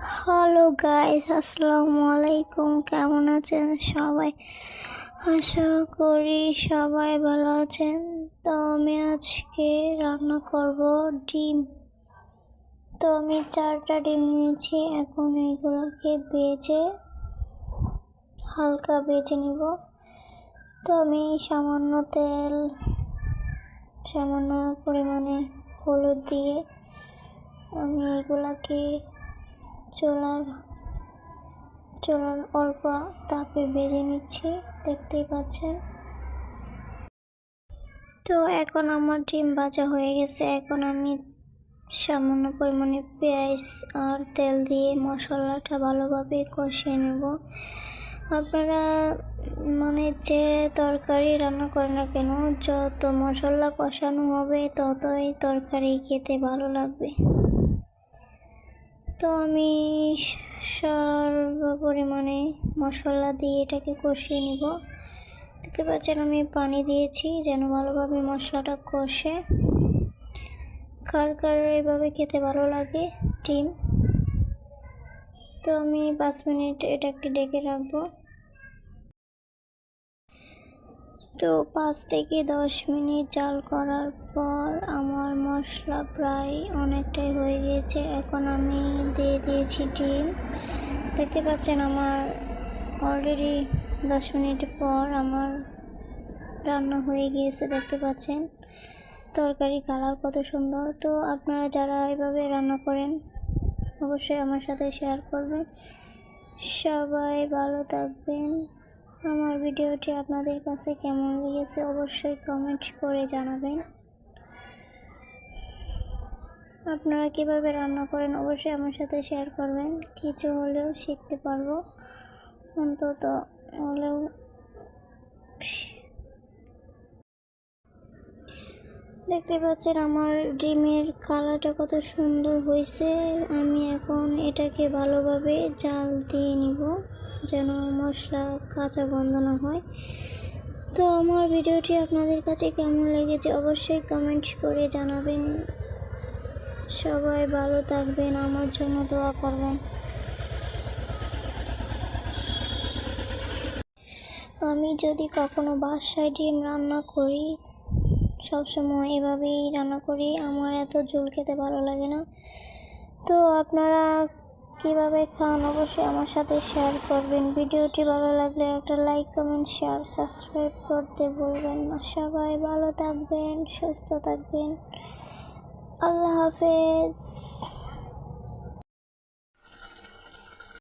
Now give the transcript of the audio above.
Hello guys, আসসালামু আলাইকুম। কেমন আছেন সবাই? আশা করি সবাই ভালো আছেন। তো আমি আজকে রান্না করব ডিম। তো আমি 4টা ডিম নিয়েছি। এখন এইগুলোকে হালকা ভেজে নিব। তো আমি সামান্য তেল, সামান্য পরিমাণে হলুদ দিয়ে আমি এগুলাকে চুলার অল্প তাপে ভেজে নিচ্ছি, দেখতেই পাচ্ছেন। তো এখন আমার ডিম ভাজা হয়ে গেছে। এখন আমি সামান্য পরিমাণে পেঁয়াজ আর তেল দিয়ে মশলাটা ভালোভাবে কষিয়ে নেব। আপনারা যে তরকারি রান্না করেন না কেন, যত মশলা কষানো হবে ততই তরকারি খেতে ভালো লাগবে। তো আমি সর্বপরিমাণে মশলা দিয়ে এটাকে কষিয়ে নিব। দেখতে পাচ্ছেন আমি পানি দিয়েছি যেন ভালোভাবে মশলাটা কষে। কার এভাবে খেতে ভালো লাগে ডিম। তো আমি 5 মিনিট এটাকে ঢেকে রাখবো। তো 5 থেকে 10 মিনিট জাল করার পর আমার মশলা প্রায় অনেকটাই হয়ে গিয়েছে। এখন আমি দিয়ে দিয়েছি ডিম। দেখতে পাচ্ছেন আমার অলরেডি 10 মিনিট পর আমার রান্না হয়ে গিয়েছে। দেখতে পাচ্ছেন তরকারি কালার কত সুন্দর। তো আপনারা যারা এভাবে রান্না করেন অবশ্যই আমার সাথে শেয়ার করবেন। সবাই ভালো থাকবেন। আমার ভিডিওটি আপনাদের কাছে কেমন লেগেছে অবশ্যই কমেন্ট করে জানাবেন। আপনারা কিভাবে রান্না করেন অবশ্যই আমার সাথে শেয়ার করবেন। কিছু হলেও শিখতে পারবো, অন্তত হলেও। দেখতে পাচ্ছেন আমার ডিমের কালারটা কত সুন্দর হয়েছে। আমি এখন এটাকে ভালোভাবে জাল দিয়ে নিব যেন মশলা কাঁচা গন্ধ না হয়। তো আমার ভিডিওটি আপনাদের কাছে কেমন লেগেছে অবশ্যই কমেন্ট করে জানাবেন। সবাই ভালো থাকবেন, আমার জন্য দোয়া করবেন। আমি যদি কখনো বাসায় ডিম রান্না করি সবসময় এভাবেই রান্না করি। আমার এত ঝোল খেতে ভালো লাগে না। তো আপনারা কিভাবে খান অবশ্যই আমার সাথে শেয়ার করবেন। ভিডিওটি ভালো লাগলে একটা লাইক, কমেন্ট, শেয়ার, সাবস্ক্রাইব করতে ভুলবেন না। সবাই ভালো থাকবেন, সুস্থ থাকবেন। আল্লাহ হাফেজ।